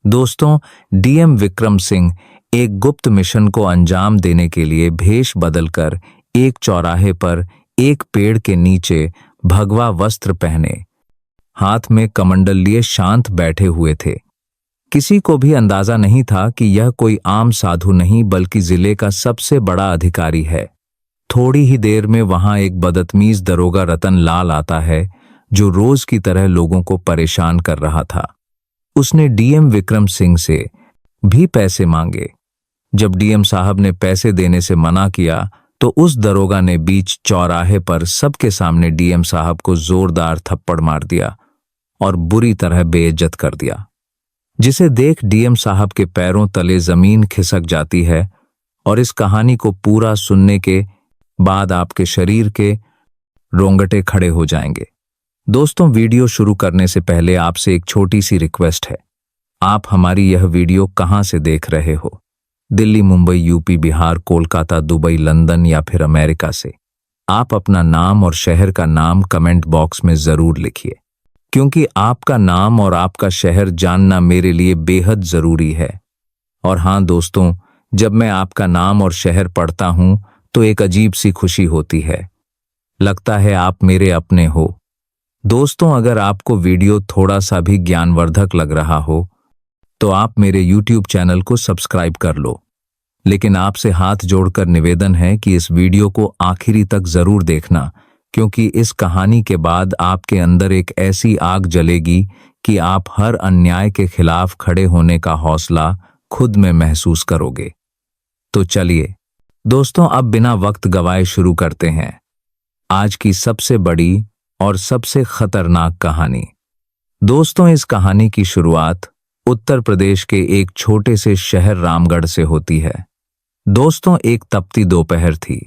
दोस्तों, डीएम विक्रम सिंह एक गुप्त मिशन को अंजाम देने के लिए भेष बदलकर एक चौराहे पर एक पेड़ के नीचे भगवा वस्त्र पहने, हाथ में कमंडल लिए शांत बैठे हुए थे। किसी को भी अंदाजा नहीं था कि यह कोई आम साधु नहीं बल्कि जिले का सबसे बड़ा अधिकारी है। थोड़ी ही देर में वहां एक बदतमीज दरोगा रतन लाल आता है, जो रोज की तरह लोगों को परेशान कर रहा था। उसने डीएम विक्रम सिंह से भी पैसे मांगे। जब डीएम साहब ने पैसे देने से मना किया तो उस दरोगा ने बीच चौराहे पर सबके सामने डीएम साहब को जोरदार थप्पड़ मार दिया और बुरी तरह बेइज्जत कर दिया, जिसे देख डीएम साहब के पैरों तले जमीन खिसक जाती है। और इस कहानी को पूरा सुनने के बाद आपके शरीर के रोंगटे खड़े हो जाएंगे। दोस्तों, वीडियो शुरू करने से पहले आपसे एक छोटी सी रिक्वेस्ट है। आप हमारी यह वीडियो कहां से देख रहे हो? Delhi, Mumbai, UP, Bihar, Kolkata, Dubai, London या फिर अमेरिका से? आप अपना नाम और शहर का नाम कमेंट बॉक्स में जरूर लिखिए, क्योंकि आपका नाम और आपका शहर जानना मेरे लिए बेहद जरूरी है। और हाँ दोस्तों, जब मैं आपका नाम और शहर पढ़ता हूं तो एक अजीब सी खुशी होती है। लगता है आप मेरे अपने हो। दोस्तों, अगर आपको वीडियो थोड़ा सा भी ज्ञानवर्धक लग रहा हो तो आप मेरे YouTube चैनल को सब्सक्राइब कर लो। लेकिन आपसे हाथ जोड़कर निवेदन है कि इस वीडियो को आखिरी तक जरूर देखना, क्योंकि इस कहानी के बाद आपके अंदर एक ऐसी आग जलेगी कि आप हर अन्याय के खिलाफ खड़े होने का हौसला खुद में महसूस करोगे। तो चलिए दोस्तों, अब बिना वक्त गवाए शुरू करते हैं आज की सबसे बड़ी और सबसे खतरनाक कहानी। दोस्तों, इस कहानी की शुरुआत उत्तर प्रदेश के एक छोटे से शहर रामगढ़ से होती है। दोस्तों, एक तपती दोपहर थी।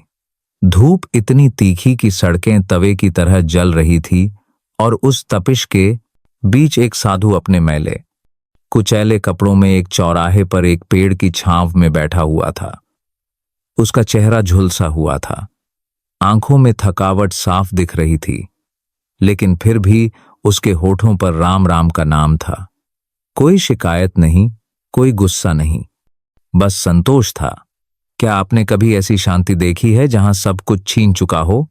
धूप इतनी तीखी कि सड़कें तवे की तरह जल रही थी और उस तपिश के बीच एक साधु अपने मैले कुचैले कपड़ों में एक चौराहे पर एक पेड़ की छांव में बैठा हुआ था। उसका चेहरा झुलसा हुआ था, आंखों में थकावट साफ दिख रही थी, लेकिन फिर भी उसके होठों पर राम राम का नाम था। कोई शिकायत नहीं, कोई गुस्सा नहीं, बस संतोष था। क्या आपने कभी ऐसी शांति देखी है जहां सब कुछ छीन चुका हो,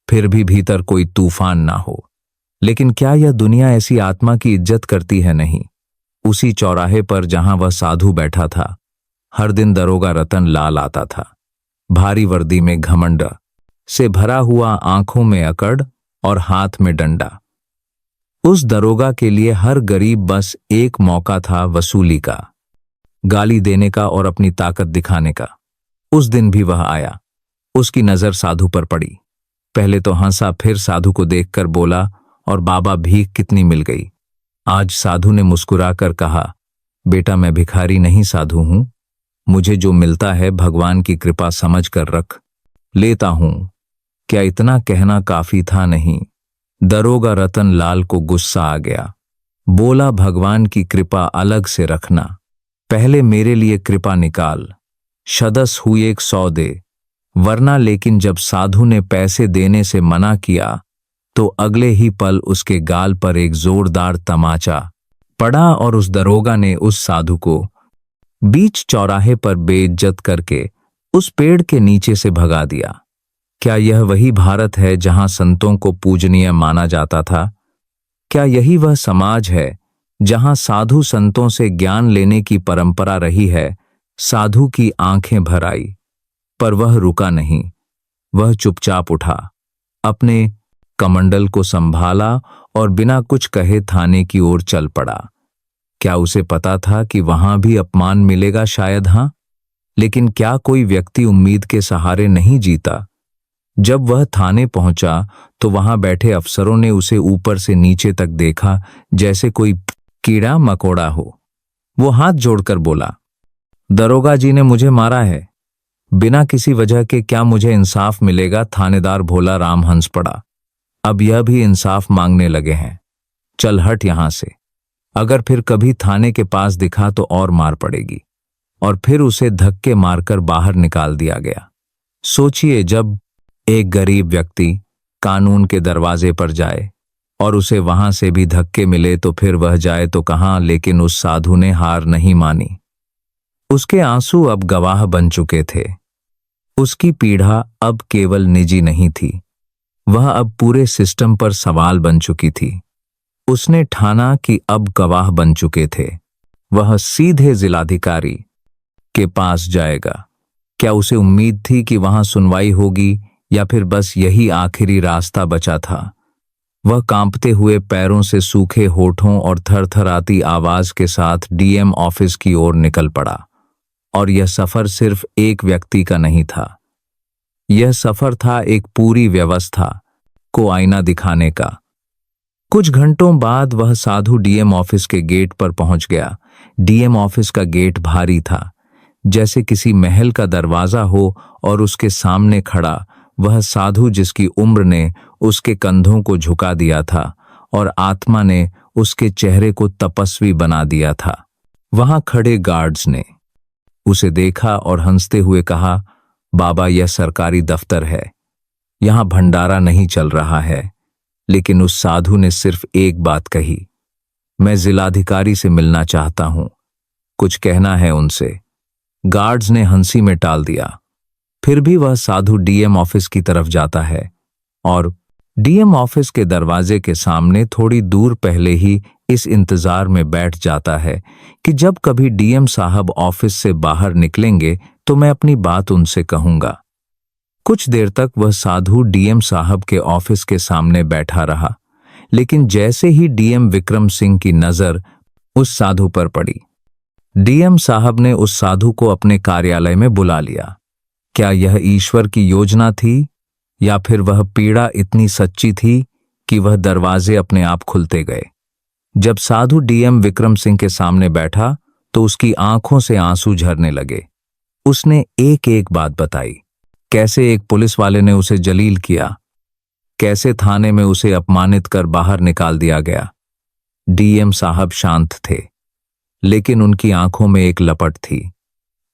फिर भी भीतर कोई तूफान ना हो? लेकिन क्या यह दुनिया ऐसी आत्मा की इज्जत करती है? नहीं। उसी चौराहे पर जहां वह साधु बैठा था, हर दिन दरोगा रतन लाल आता था, भारी वर्दी में घमंड से भरा हुआ, आंखों में अकड़ और हाथ में डंडा। उस दरोगा के लिए हर गरीब बस एक मौका था वसूली का, गाली देने का और अपनी ताकत दिखाने का। उस दिन भी वह आया। उसकी नजर साधु पर पड़ी। पहले तो हंसा, फिर साधु को देखकर बोला, और बाबा भीख कितनी मिल गई? आज साधु ने मुस्कुराकर कहा, बेटा मैं भिखारी नहीं साधु हूं, मुझे जो मिलता है भगवान की कृपा समझ कर रख लेता हूं। क्या इतना कहना काफी था? नहीं। दरोगा रतन लाल को गुस्सा आ गया। बोला, भगवान की कृपा अलग से रखना, पहले मेरे लिए कृपा निकाल। शदस हुए 100 दे, वरना। लेकिन जब साधु ने पैसे देने से मना किया तो अगले ही पल उसके गाल पर एक जोरदार तमाचा पड़ा और उस दरोगा ने उस साधु को बीच चौराहे पर बेइज्जत करके उस पेड़ के नीचे से भगा दिया। क्या यह वही भारत है जहां संतों को पूजनीय माना जाता था? क्या यही वह समाज है जहां साधु संतों से ज्ञान लेने की परंपरा रही है? साधु की आंखें भर आई, पर वह रुका नहीं। वह चुपचाप उठा, अपने कमंडल को संभाला और बिना कुछ कहे थाने की ओर चल पड़ा। क्या उसे पता था कि वहां भी अपमान मिलेगा? शायद हाँ, लेकिन क्या कोई व्यक्ति उम्मीद के सहारे नहीं जीता? जब वह थाने पहुंचा तो वहां बैठे अफसरों ने उसे ऊपर से नीचे तक देखा, जैसे कोई कीड़ा मकोड़ा हो। वो हाथ जोड़कर बोला, दरोगा जी ने मुझे मारा है, बिना किसी वजह के। क्या मुझे इंसाफ मिलेगा? थानेदार भोला राम हंस पड़ा। अब यह भी इंसाफ मांगने लगे हैं? चल हट यहां से, अगर फिर कभी थाने के पास दिखा तो और मार पड़ेगी। और फिर उसे धक्के मारकर बाहर निकाल दिया गया। सोचिए, जब एक गरीब व्यक्ति कानून के दरवाजे पर जाए और उसे वहां से भी धक्के मिले तो फिर वह जाए तो कहां, लेकिन उस साधु ने हार नहीं मानी। उसके आंसू अब गवाह बन चुके थे। उसकी पीड़ा अब केवल निजी नहीं थी, वह अब पूरे सिस्टम पर सवाल बन चुकी थी। उसने ठाना कि अब गवाह बन चुके थे, वह सीधे जिलाधिकारी के पास जाएगा। क्या उसे उम्मीद थी कि वहां सुनवाई होगी, या फिर बस यही आखिरी रास्ता बचा था? वह कांपते हुए पैरों से सूखे होठों और थरथराती आवाज के साथ डीएम ऑफिस की ओर निकल पड़ा। और यह सफर सिर्फ एक व्यक्ति का नहीं था, यह सफर था एक पूरी व्यवस्था को आईना दिखाने का। कुछ घंटों बाद वह साधु डीएम ऑफिस के गेट पर पहुंच गया। डीएम ऑफिस का गेट भारी था, जैसे किसी महल का दरवाजा हो, और उसके सामने खड़ा वह साधु जिसकी उम्र ने उसके कंधों को झुका दिया था और आत्मा ने उसके चेहरे को तपस्वी बना दिया था। वहां खड़े गार्ड्स ने उसे देखा और हंसते हुए कहा, बाबा, यह सरकारी दफ्तर है, यहां भंडारा नहीं चल रहा है। लेकिन उस साधु ने सिर्फ एक बात कही, मैं जिलाधिकारी से मिलना चाहता हूं, कुछ कहना है उनसे। गार्ड्स ने हंसी में टाल दिया। फिर भी वह साधु डीएम ऑफिस की तरफ जाता है और डीएम ऑफिस के दरवाजे के सामने थोड़ी दूर पहले ही इस इंतजार में बैठ जाता है कि जब कभी डीएम साहब ऑफिस से बाहर निकलेंगे तो मैं अपनी बात उनसे कहूंगा। कुछ देर तक वह साधु डीएम साहब के ऑफिस के सामने बैठा रहा, लेकिन जैसे ही डीएम विक्रम सिंह की नजर उस साधु पर पड़ी, डीएम साहब ने उस साधु को अपने कार्यालय में बुला लिया। क्या यह ईश्वर की योजना थी, या फिर वह पीड़ा इतनी सच्ची थी कि वह दरवाजे अपने आप खुलते गए? जब साधु डीएम विक्रम सिंह के सामने बैठा तो उसकी आंखों से आंसू झरने लगे। उसने एक एक बात बताई, कैसे एक पुलिस वाले ने उसे जलील किया, कैसे थाने में उसे अपमानित कर बाहर निकाल दिया गया। डीएम साहब शांत थे, लेकिन उनकी आंखों में एक लपट थी,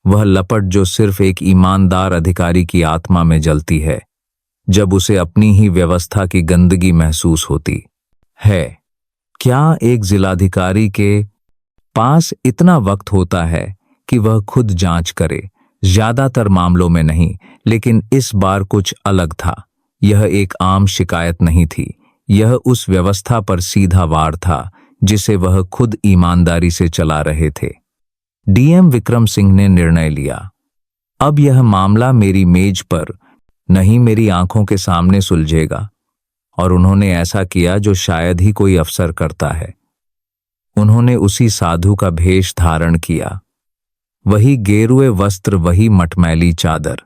वह लपट जो सिर्फ एक ईमानदार अधिकारी की आत्मा में जलती है जब उसे अपनी ही व्यवस्था की गंदगी महसूस होती है। क्या एक जिलाधिकारी के पास इतना वक्त होता है कि वह खुद जांच करे? ज्यादातर मामलों में नहीं, लेकिन इस बार कुछ अलग था। यह एक आम शिकायत नहीं थी, यह उस व्यवस्था पर सीधा वार था जिसे वह खुद ईमानदारी से चला रहे थे। डीएम विक्रम सिंह ने निर्णय लिया, अब यह मामला मेरी मेज पर नहीं, मेरी आंखों के सामने सुलझेगा। और उन्होंने ऐसा किया जो शायद ही कोई अफसर करता है। उन्होंने उसी साधु का भेष धारण किया, वही गेरुए वस्त्र, वही मटमैली चादर,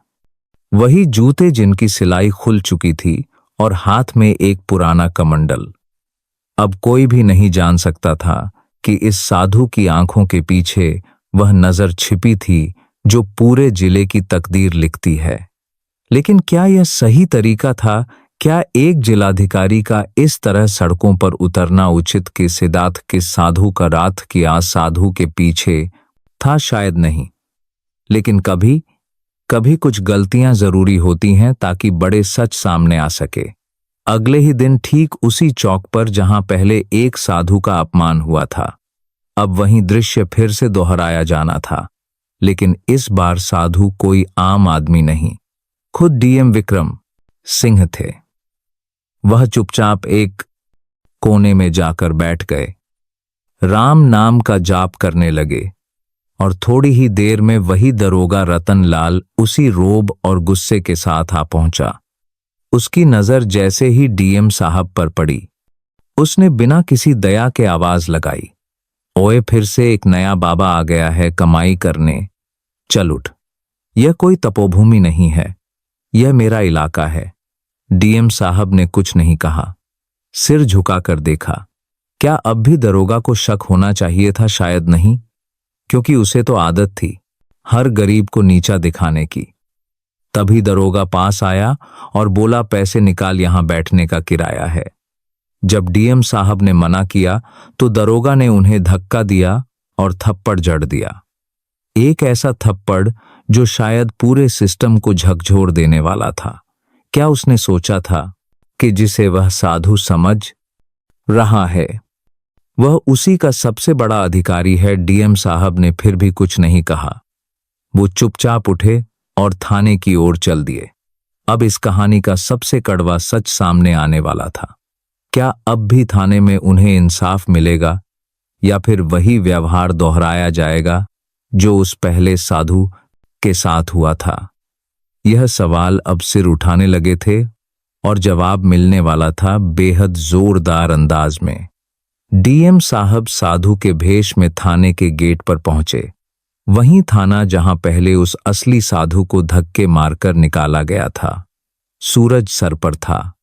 वही जूते जिनकी सिलाई खुल चुकी थी, और हाथ में एक पुराना कमंडल। अब कोई भी नहीं जान सकता था कि इस साधु की आंखों के पीछे वह नजर छिपी थी जो पूरे जिले की तकदीर लिखती है। लेकिन क्या यह सही तरीका था? क्या एक जिलाधिकारी का इस तरह सड़कों पर उतरना उचित? कि सिद्धार्थ के साधु का रात की आस साधु के पीछे था? शायद नहीं, लेकिन कभी कभी कुछ गलतियां जरूरी होती हैं ताकि बड़े सच सामने आ सके। अगले ही दिन ठीक उसी चौक पर जहां पहले एक साधु का अपमान हुआ था, अब वही दृश्य फिर से दोहराया जाना था। लेकिन इस बार साधु कोई आम आदमी नहीं, खुद डीएम विक्रम सिंह थे। वह चुपचाप एक कोने में जाकर बैठ गए, राम नाम का जाप करने लगे, और थोड़ी ही देर में वही दरोगा रतन लाल उसी रोब और गुस्से के साथ आ पहुंचा। उसकी नजर जैसे ही डीएम साहब पर पड़ी, उसने बिना किसी दया के आवाज लगाई, ओए, फिर से एक नया बाबा आ गया है कमाई करने, चल उठ। यह कोई तपोभूमि नहीं है, यह मेरा इलाका है। डीएम साहब ने कुछ नहीं कहा, सिर झुकाकर देखा। क्या अब भी दरोगा को शक होना चाहिए था? शायद नहीं, क्योंकि उसे तो आदत थी हर गरीब को नीचा दिखाने की। तभी दरोगा पास आया और बोला, पैसे निकाल, यहां बैठने का किराया है। जब डीएम साहब ने मना किया तो दरोगा ने उन्हें धक्का दिया और थप्पड़ जड़ दिया। एक ऐसा थप्पड़ जो शायद पूरे सिस्टम को झकझोर देने वाला था। क्या उसने सोचा था कि जिसे वह साधु समझ रहा है। वह उसी का सबसे बड़ा अधिकारी है। डीएम साहब ने फिर भी कुछ नहीं कहा। वो चुपचाप उठे और थाने की ओर चल दिए। अब इस कहानी का सबसे कड़वा सच सामने आने वाला था। क्या अब भी थाने में उन्हें इंसाफ मिलेगा या फिर वही व्यवहार दोहराया जाएगा जो उस पहले साधु के साथ हुआ था? यह सवाल अब सिर उठाने लगे थे और जवाब मिलने वाला था बेहद जोरदार अंदाज में। डीएम साहब साधु के भेष में थाने के गेट पर पहुंचे। वही थाना जहां पहले उस असली साधु को धक्के मारकर निकाला गया था। सूरज सर पर था,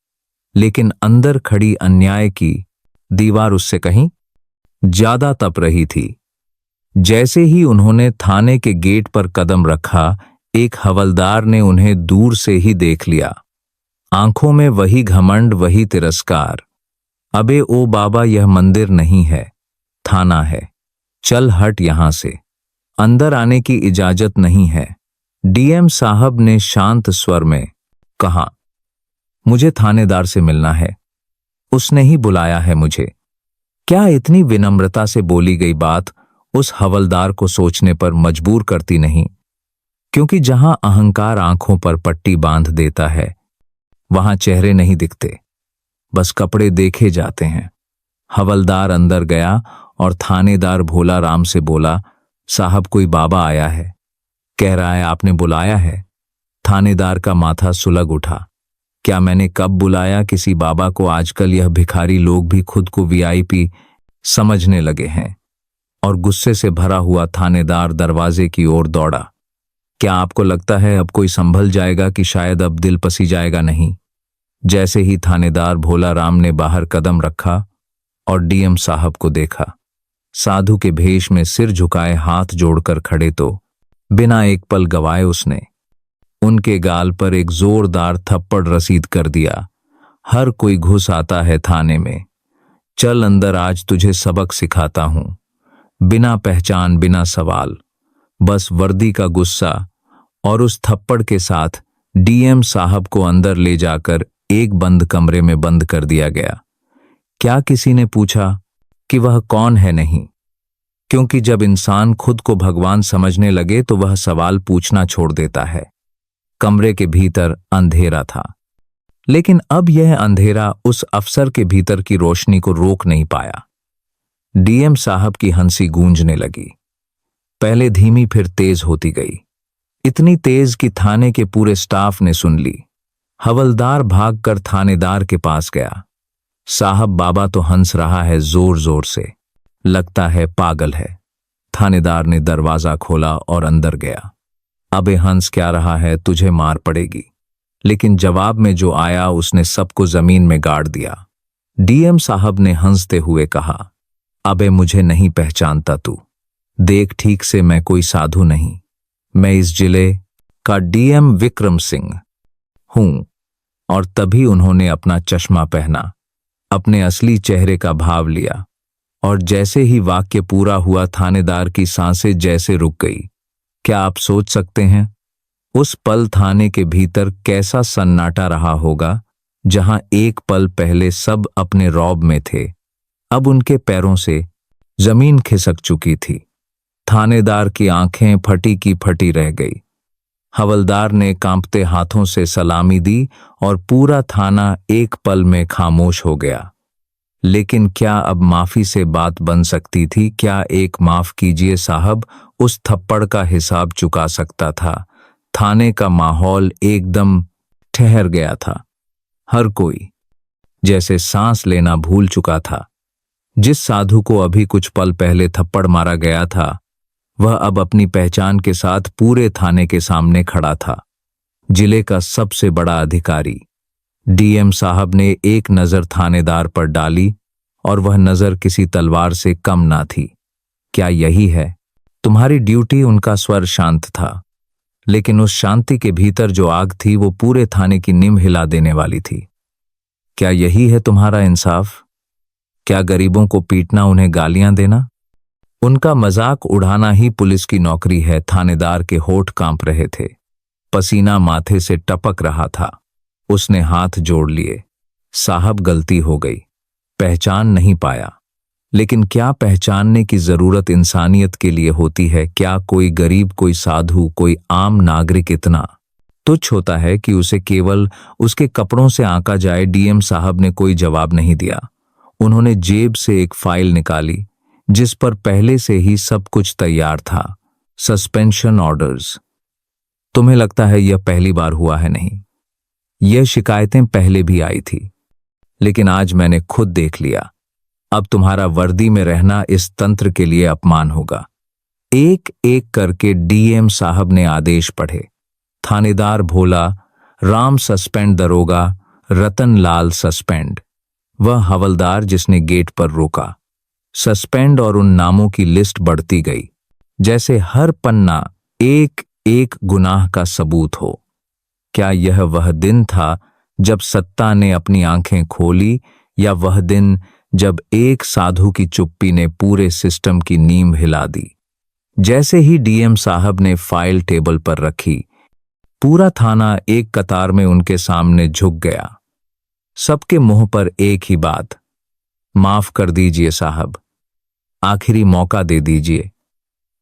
लेकिन अंदर खड़ी अन्याय की दीवार उससे कहीं ज्यादा तप रही थी। जैसे ही उन्होंने थाने के गेट पर कदम रखा, एक हवलदार ने उन्हें दूर से ही देख लिया। आंखों में वही घमंड, वही तिरस्कार। अबे ओ बाबा, यह मंदिर नहीं है, थाना है। चल हट यहां से, अंदर आने की इजाजत नहीं है। डीएम साहब ने शांत स्वर में कहा, मुझे थानेदार से मिलना है, उसने ही बुलाया है मुझे। क्या इतनी विनम्रता से बोली गई बात उस हवलदार को सोचने पर मजबूर करती नहीं? क्योंकि जहां अहंकार आंखों पर पट्टी बांध देता है, वहां चेहरे नहीं दिखते, बस कपड़े देखे जाते हैं। हवलदार अंदर गया और थानेदार भोला राम से बोला, साहब कोई बाबा आया है, कह रहा है आपने बुलाया है। थानेदार का माथा सुलग उठा। क्या मैंने कब बुलाया किसी बाबा को? आजकल यह भिखारी लोग भी खुद को वीआईपी समझने लगे हैं। और गुस्से से भरा हुआ थानेदार दरवाजे की ओर दौड़ा। क्या आपको लगता है अब कोई संभल जाएगा कि शायद अब दिल पसी जाएगा? नहीं। जैसे ही थानेदार भोला राम ने बाहर कदम रखा और डीएम साहब को देखा, साधु के भेष में सिर झुकाए हाथ जोड़कर खड़े, तो बिना एक पल गवाए उसने उनके गाल पर एक जोरदार थप्पड़ रसीद कर दिया। हर कोई घुस आता है थाने में। चल अंदर, आज तुझे सबक सिखाता हूं। बिना पहचान, बिना सवाल, बस वर्दी का गुस्सा। और उस थप्पड़ के साथ डीएम साहब को अंदर ले जाकर एक बंद कमरे में बंद कर दिया गया। क्या किसी ने पूछा कि वह कौन है? नहीं, क्योंकि जब इंसान खुद को भगवान समझने लगे तो वह सवाल पूछना छोड़ देता है। कमरे के भीतर अंधेरा था, लेकिन अब यह अंधेरा उस अफसर के भीतर की रोशनी को रोक नहीं पाया। डीएम साहब की हंसी गूंजने लगी, पहले धीमी फिर तेज होती गई, इतनी तेज कि थाने के पूरे स्टाफ ने सुन ली। हवलदार भागकर थानेदार के पास गया। साहब बाबा तो हंस रहा है जोर जोर से, लगता है पागल है। थानेदार ने दरवाजा खोला और अंदर गया। अबे हंस क्या रहा है, तुझे मार पड़ेगी। लेकिन जवाब में जो आया उसने सबको जमीन में गाड़ दिया। डीएम साहब ने हंसते हुए कहा, अबे मुझे नहीं पहचानता तू? देख ठीक से, मैं कोई साधु नहीं, मैं इस जिले का डीएम विक्रम सिंह हूं। और तभी उन्होंने अपना चश्मा पहना, अपने असली चेहरे का भाव लिया, और जैसे ही वाक्य पूरा हुआ थानेदार की सांसें जैसे रुक गई। क्या आप सोच सकते हैं उस पल थाने के भीतर कैसा सन्नाटा रहा होगा? जहां एक पल पहले सब अपने रौब में थे, अब उनके पैरों से जमीन खिसक चुकी थी। थानेदार की आंखें फटी की फटी रह गई। हवलदार ने कांपते हाथों से सलामी दी और पूरा थाना एक पल में खामोश हो गया। लेकिन क्या अब माफी से बात बन सकती थी? क्या एक माफ कीजिए साहब उस थप्पड़ का हिसाब चुका सकता था? थाने का माहौल एकदम ठहर गया था। हर कोई जैसे सांस लेना भूल चुका था। जिस साधु को अभी कुछ पल पहले थप्पड़ मारा गया था, वह अब अपनी पहचान के साथ पूरे थाने के सामने खड़ा था। जिले का सबसे बड़ा अधिकारी। डीएम साहब ने एक नजर थानेदार पर डाली और वह नजर किसी तलवार से कम ना थी। क्या यही है तुम्हारी ड्यूटी? उनका स्वर शांत था, लेकिन उस शांति के भीतर जो आग थी वो पूरे थाने की नींव हिला देने वाली थी। क्या यही है तुम्हारा इंसाफ? क्या गरीबों को पीटना, उन्हें गालियां देना, उनका मजाक उड़ाना ही पुलिस की नौकरी है? थानेदार के होठ कांप रहे थे, पसीना माथे से टपक रहा था। उसने हाथ जोड़ लिए। साहब गलती हो गई, पहचान नहीं पाया। लेकिन क्या पहचानने की जरूरत इंसानियत के लिए होती है? क्या कोई गरीब, कोई साधु, कोई आम नागरिक इतना तुच्छ होता है कि उसे केवल उसके कपड़ों से आंका जाए? डीएम साहब ने कोई जवाब नहीं दिया। उन्होंने जेब से एक फाइल निकाली जिस पर पहले से ही सब कुछ तैयार था। Suspension orders. तुम्हें लगता है यह पहली बार हुआ है? नहीं, यह शिकायतें पहले भी आई थी, लेकिन आज मैंने खुद देख लिया। अब तुम्हारा वर्दी में रहना इस तंत्र के लिए अपमान होगा। एक एक करके डीएम साहब ने आदेश पढ़े। थानेदार भोला, राम सस्पेंड, दरोगा रतन लाल सस्पेंड, वह हवलदार जिसने गेट पर रोका सस्पेंड, और उन नामों की लिस्ट बढ़ती गई जैसे हर पन्ना एक एक गुनाह का सबूत हो। क्या यह वह दिन था जब सत्ता ने अपनी आंखें खोली, या वह दिन जब एक साधु की चुप्पी ने पूरे सिस्टम की नींव हिला दी? जैसे ही डीएम साहब ने फाइल टेबल पर रखी, पूरा थाना एक कतार में उनके सामने झुक गया। सबके मुंह पर एक ही बात, माफ कर दीजिए साहब, आखिरी मौका दे दीजिए।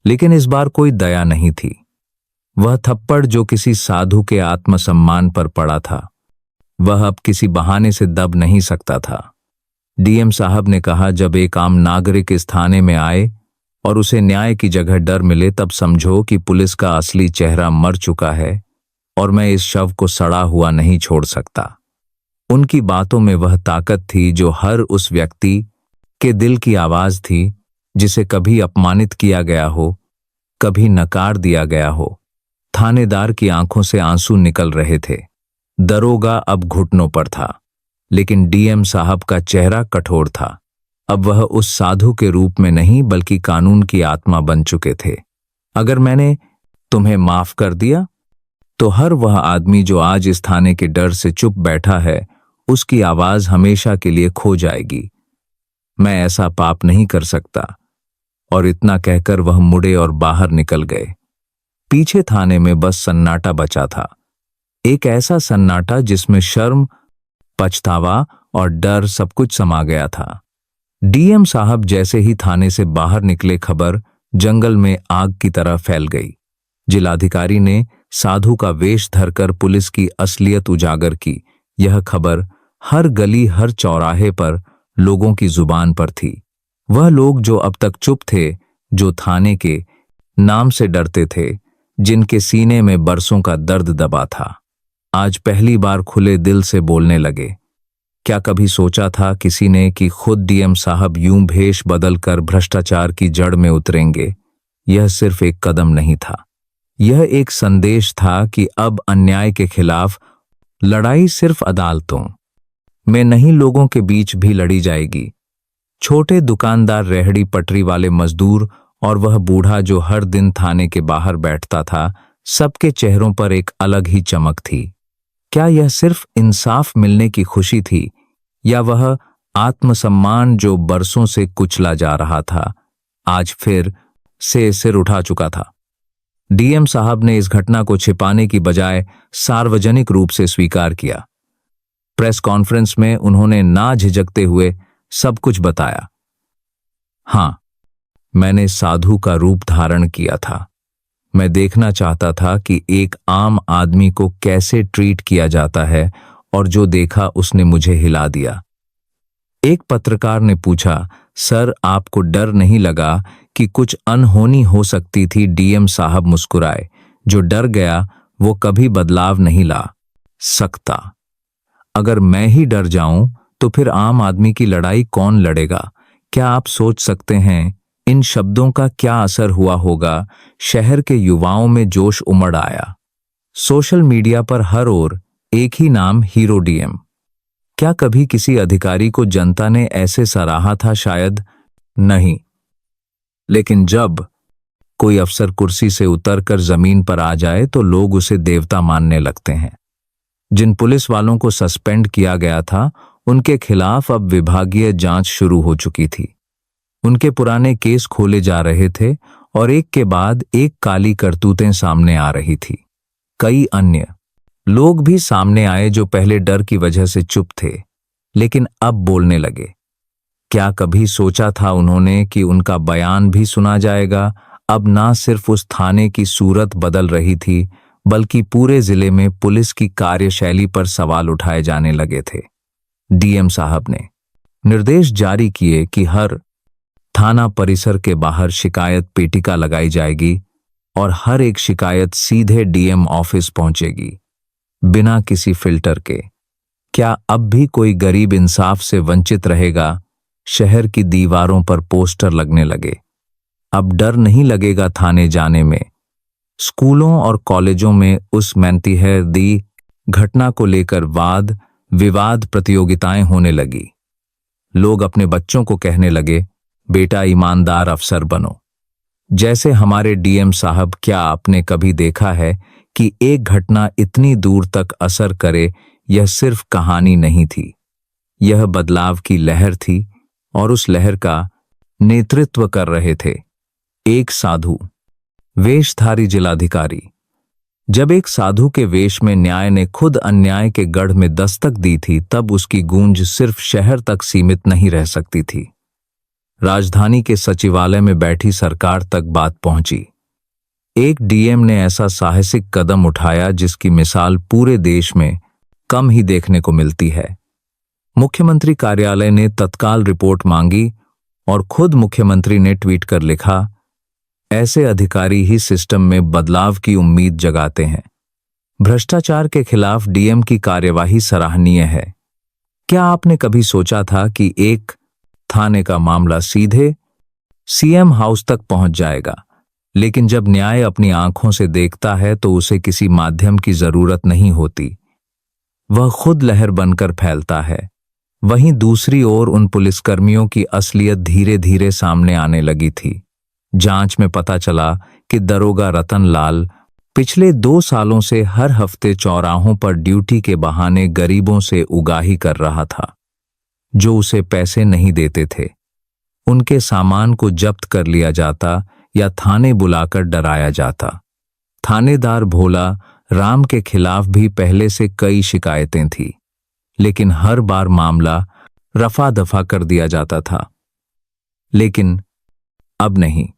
लेकिन इस बार कोई दया नहीं थी। वह थप्पड़ जो किसी साधु के आत्मसम्मान पर पड़ा था, वह अब किसी बहाने से दब नहीं सकता था। डीएम साहब ने कहा, जब एक आम नागरिक इस थाने में आए और उसे न्याय की जगह डर मिले, तब समझो कि पुलिस का असली चेहरा मर चुका है और मैं इस शव को सड़ा हुआ नहीं छोड़ सकता। उनकी बातों में वह ताकत थी जो हर उस व्यक्ति के दिल की आवाज थी जिसे कभी अपमानित किया गया हो, कभी नकार दिया गया हो। थानेदार की आंखों से आंसू निकल रहे थे। दरोगा अब घुटनों पर था, लेकिन डीएम साहब का चेहरा कठोर था। अब वह उस साधु के रूप में नहीं, बल्कि कानून की आत्मा बन चुके थे। अगर मैंने तुम्हें माफ कर दिया, तो हर वह आदमी जो आज इस थाने के डर से चुप बैठा है, उसकी आवाज हमेशा के लिए खो जाएगी। मैं ऐसा पाप नहीं कर सकता। और इतना कहकर वह मुड़े और बाहर निकल गए। पीछे थाने में बस सन्नाटा बचा था, एक ऐसा सन्नाटा जिसमें शर्म, पछतावा और डर सब कुछ समा गया था। डीएम साहब जैसे ही थाने से बाहर निकले, खबर जंगल में आग की तरह फैल गई। जिलाधिकारी ने साधु का वेश धरकर पुलिस की असलियत उजागर की। यह खबर हर गली, हर चौराहे पर लोगों की जुबान पर थी। वह लोग जो अब तक चुप थे, जो थाने के नाम से डरते थे, जिनके सीने में बरसों का दर्द दबा था, आज पहली बार खुले दिल से बोलने लगे। क्या कभी सोचा था किसी ने कि खुद डीएम साहब यूं भेष बदलकर भ्रष्टाचार की जड़ में उतरेंगे? यह सिर्फ एक कदम नहीं था, यह एक संदेश था कि अब अन्याय के खिलाफ लड़ाई सिर्फ अदालतों में नहीं, लोगों के बीच भी लड़ी जाएगी। छोटे दुकानदार, रेहड़ी पटरी वाले मजदूर और वह बूढ़ा जो हर दिन थाने के बाहर बैठता था, सबके चेहरों पर एक अलग ही चमक थी। क्या यह सिर्फ इंसाफ मिलने की खुशी थी, या वह आत्मसम्मान जो बरसों से कुचला जा रहा था, आज फिर से सिर उठा चुका था? डीएम साहब ने इस घटना को छिपाने की बजाय सार्वजनिक रूप से स्वीकार किया। प्रेस कॉन्फ्रेंस में उन्होंने ना झिझकते हुए सब कुछ बताया। हां, मैंने साधु का रूप धारण किया था। मैं देखना चाहता था कि एक आम आदमी को कैसे ट्रीट किया जाता है, और जो देखा उसने मुझे हिला दिया। एक पत्रकार ने पूछा, सर आपको डर नहीं लगा कि कुछ अनहोनी हो सकती थी? डीएम साहब मुस्कुराए, जो डर गया वो कभी बदलाव नहीं ला सकता। अगर मैं ही डर जाऊं तो फिर आम आदमी की लड़ाई कौन लड़ेगा? क्या आप सोच सकते हैं इन शब्दों का क्या असर हुआ होगा? शहर के युवाओं में जोश उमड़ आया। सोशल मीडिया पर हर ओर एक ही नाम, हीरो डीएम। क्या कभी किसी अधिकारी को जनता ने ऐसे सराहा था? शायद नहीं। लेकिन जब कोई अफसर कुर्सी से उतरकर जमीन पर आ जाए तो लोग उसे देवता मानने लगते हैं। जिन पुलिस वालों को सस्पेंड किया गया था, उनके खिलाफ अब विभागीय जांच शुरू हो चुकी थी। उनके पुराने केस खोले जा रहे थे और एक के बाद एक काली करतूतें सामने आ रही थी। कई अन्य लोग भी सामने आए जो पहले डर की वजह से चुप थे, लेकिन अब बोलने लगे। क्या कभी सोचा था उन्होंने कि उनका बयान भी सुना जाएगा? अब ना सिर्फ उस थाने की सूरत बदल रही थी, बल्कि पूरे जिले में पुलिस की कार्यशैली पर सवाल उठाए जाने लगे थे। डीएम साहब ने निर्देश जारी किए कि हर थाना परिसर के बाहर शिकायत पेटिका लगाई जाएगी और हर एक शिकायत सीधे डीएम ऑफिस पहुंचेगी, बिना किसी फिल्टर के। क्या अब भी कोई गरीब इंसाफ से वंचित रहेगा? शहर की दीवारों पर पोस्टर लगने लगे। अब डर नहीं लगेगा थाने जाने में। स्कूलों और कॉलेजों में उस मैंतीहर दी घटना को लेकर वाद विवाद प्रतियोगिताएं होने लगी। लोग अपने बच्चों को कहने लगे, बेटा ईमानदार अफसर बनो। जैसे हमारे डीएम साहब, क्या आपने कभी देखा है कि एक घटना इतनी दूर तक असर करे? यह सिर्फ कहानी नहीं थी, यह बदलाव की लहर थी और उस लहर का नेतृत्व कर रहे थे एक साधु वेशधारी जिलाधिकारी। जब एक साधु के वेश में न्याय ने खुद अन्याय के गढ़ में दस्तक दी थी, तब उसकी गूंज सिर्फ शहर तक सीमित नहीं रह सकती थी। राजधानी के सचिवालय में बैठी सरकार तक बात पहुंची। एक डीएम ने ऐसा साहसिक कदम उठाया जिसकी मिसाल पूरे देश में कम ही देखने को मिलती है। मुख्यमंत्री कार्यालय ने तत्काल रिपोर्ट मांगी और खुद मुख्यमंत्री ने ट्वीट कर लिखा, ऐसे अधिकारी ही सिस्टम में बदलाव की उम्मीद जगाते हैं। भ्रष्टाचार के खिलाफ डीएम की कार्यवाही सराहनीय है। क्या आपने कभी सोचा था कि एक थाने का मामला सीधे सीएम हाउस तक पहुंच जाएगा? लेकिन जब न्याय अपनी आंखों से देखता है तो उसे किसी माध्यम की जरूरत नहीं होती, वह खुद लहर बनकर फैलता है। वहीं दूसरी ओर उन पुलिसकर्मियों की असलियत धीरे धीरे सामने आने लगी थी। जांच में पता चला कि दरोगा रतन लाल पिछले 2 सालों से हर हफ्ते चौराहों पर ड्यूटी के बहाने गरीबों से उगाही कर रहा था, जो उसे पैसे नहीं देते थे। उनके सामान को जब्त कर लिया जाता या थाने बुलाकर डराया जाता। थानेदार भोला राम के खिलाफ भी पहले से कई शिकायतें थी, लेकिन हर बार मामला रफा दफा कर दिया जाता था। लेकिन अब नहीं।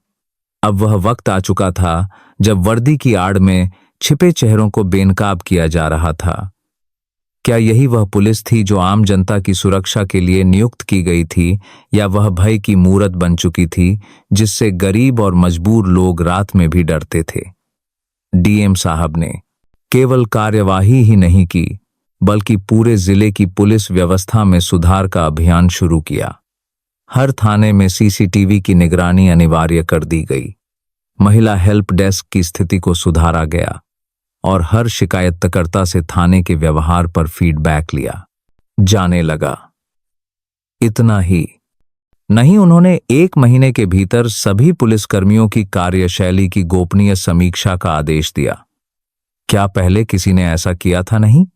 अब वह वक्त आ चुका था जब वर्दी की आड़ में छिपे चेहरों को बेनकाब किया जा रहा था। क्या यही वह पुलिस थी जो आम जनता की सुरक्षा के लिए नियुक्त की गई थी, या वह भय की मूरत बन चुकी थी जिससे गरीब और मजबूर लोग रात में भी डरते थे? डीएम साहब ने केवल कार्यवाही ही नहीं की, बल्कि पूरे जिले की पुलिस व्यवस्था में सुधार का अभियान शुरू किया। हर थाने में सीसीटीवी की निगरानी अनिवार्य कर दी गई। महिला हेल्प डेस्क की स्थिति को सुधारा गया और हर शिकायतकर्ता से थाने के व्यवहार पर फीडबैक लिया जाने लगा। इतना ही नहीं, उन्होंने 1 महीने के भीतर सभी पुलिसकर्मियों की कार्यशैली की गोपनीय समीक्षा का आदेश दिया। क्या पहले किसी ने ऐसा किया था? नहीं,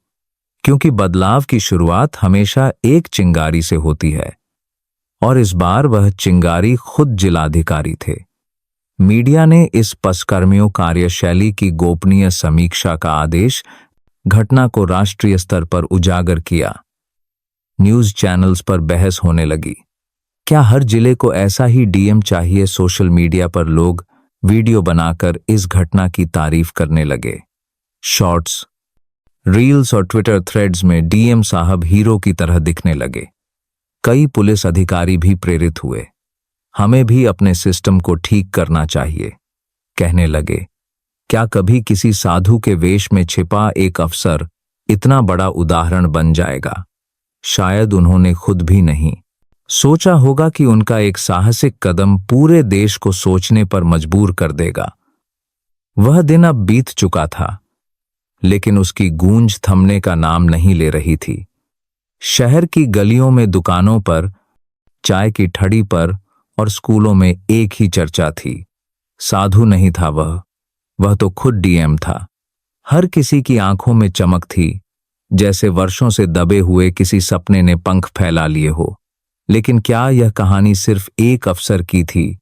क्योंकि बदलाव की शुरुआत हमेशा एक चिंगारी से होती है, और इस बार वह चिंगारी खुद जिलाधिकारी थे। मीडिया ने इस पुलिसकर्मियों कार्यशैली की गोपनीय समीक्षा का आदेश घटना को राष्ट्रीय स्तर पर उजागर किया। न्यूज चैनल्स पर बहस होने लगी। क्या हर जिले को ऐसा ही डीएम चाहिए? सोशल मीडिया पर लोग वीडियो बनाकर इस घटना की तारीफ करने लगे। शॉर्ट्स, रील्स और ट्विटर थ्रेड्स में डीएम साहब हीरो की तरह दिखने लगे। कई पुलिस अधिकारी भी प्रेरित हुए। हमें भी अपने सिस्टम को ठीक करना चाहिए, कहने लगे। क्या कभी किसी साधु के वेश में छिपा एक अफसर इतना बड़ा उदाहरण बन जाएगा? शायद उन्होंने खुद भी नहीं सोचा होगा कि उनका एक साहसिक कदम पूरे देश को सोचने पर मजबूर कर देगा। वह दिन अब बीत चुका था, लेकिन उसकी गूंज थमने का नाम नहीं ले रही थी। शहर की गलियों में, दुकानों पर, चाय की ठड़ी पर और स्कूलों में एक ही चर्चा थी। साधु नहीं था वह तो खुद डीएम था। हर किसी की आंखों में चमक थी, जैसे वर्षों से दबे हुए किसी सपने ने पंख फैला लिए हो। लेकिन क्या यह कहानी सिर्फ एक अफसर की थी,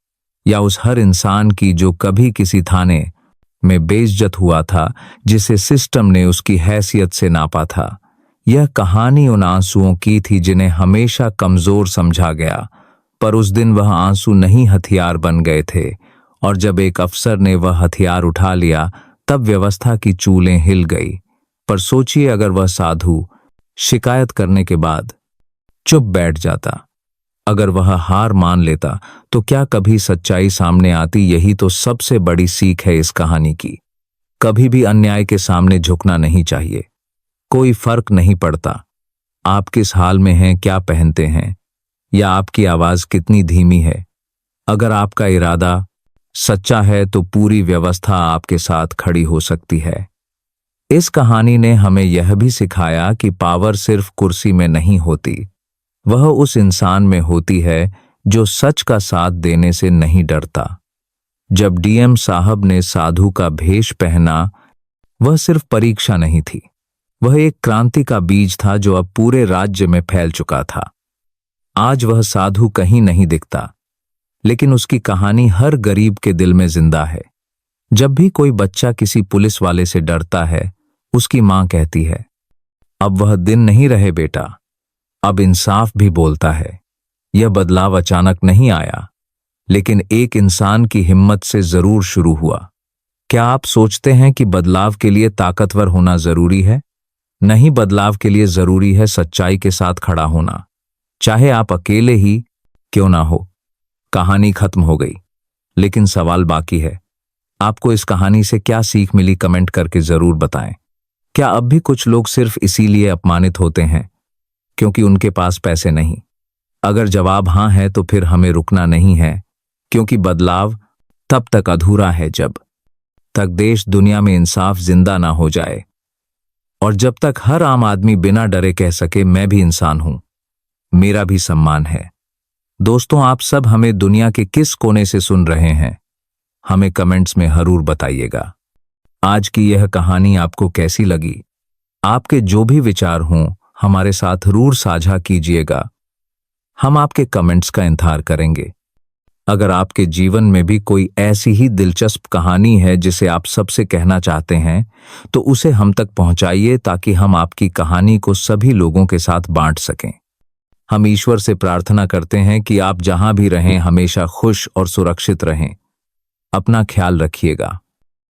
या उस हर इंसान की जो कभी किसी थाने में बेइज्जत हुआ था, जिसे सिस्टम ने उसकी हैसियत से नापा था? यह कहानी उन आंसुओं की थी जिन्हें हमेशा कमजोर समझा गया पर उस दिन वह आंसू नहीं हथियार बन गए थे, और जब एक अफसर ने वह हथियार उठा लिया तब व्यवस्था की चूलें हिल गई। पर सोचिए, अगर वह साधु शिकायत करने के बाद चुप बैठ जाता, अगर वह हार मान लेता, तो क्या कभी सच्चाई सामने आती? यही तो सबसे बड़ी सीख है इस कहानी की। कभी भी अन्याय के सामने झुकना नहीं चाहिए। कोई फर्क नहीं पड़ता आप किस हाल में हैं, क्या पहनते हैं, या आपकी आवाज कितनी धीमी है। अगर आपका इरादा सच्चा है तो पूरी व्यवस्था आपके साथ खड़ी हो सकती है। इस कहानी ने हमें यह भी सिखाया कि पावर सिर्फ कुर्सी में नहीं होती, वह उस इंसान में होती है जो सच का साथ देने से नहीं डरता। जब डीएम साहब ने साधु का भेष पहना, वह सिर्फ परीक्षा नहीं थी, वह एक क्रांति का बीज था जो अब पूरे राज्य में फैल चुका था। आज वह साधु कहीं नहीं दिखता, लेकिन उसकी कहानी हर गरीब के दिल में जिंदा है। जब भी कोई बच्चा किसी पुलिस वाले से डरता है, उसकी मां कहती है, अब वह दिन नहीं रहे बेटा, अब इंसाफ भी बोलता है। यह बदलाव अचानक नहीं आया, लेकिन एक इंसान की हिम्मत से जरूर शुरू हुआ। क्या आप सोचते हैं कि बदलाव के लिए ताकतवर होना जरूरी है? नहीं, बदलाव के लिए जरूरी है सच्चाई के साथ खड़ा होना, चाहे आप अकेले ही क्यों ना हो। कहानी खत्म हो गई, लेकिन सवाल बाकी है। आपको इस कहानी से क्या सीख मिली? कमेंट करके जरूर बताएं। क्या अब भी कुछ लोग सिर्फ इसीलिए अपमानित होते हैं क्योंकि उनके पास पैसे नहीं? अगर जवाब हां है तो फिर हमें रुकना नहीं है, क्योंकि बदलाव तब तक अधूरा है जब तक देश दुनिया में इंसाफ जिंदा ना हो जाए, और जब तक हर आम आदमी बिना डरे कह सके मैं भी इंसान हूं, मेरा भी सम्मान है। दोस्तों, आप सब हमें दुनिया के किस कोने से सुन रहे हैं, हमें कमेंट्स में जरूर बताइएगा। आज की यह कहानी आपको कैसी लगी? आपके जो भी विचार हों हमारे साथ जरूर साझा कीजिएगा, हम आपके कमेंट्स का इंतजार करेंगे। अगर आपके जीवन में भी कोई ऐसी ही दिलचस्प कहानी है जिसे आप सबसे कहना चाहते हैं, तो उसे हम तक पहुंचाइए ताकि हम आपकी कहानी को सभी लोगों के साथ बांट सकें। हम ईश्वर से प्रार्थना करते हैं कि आप जहां भी रहें हमेशा खुश और सुरक्षित रहें। अपना ख्याल रखिएगा।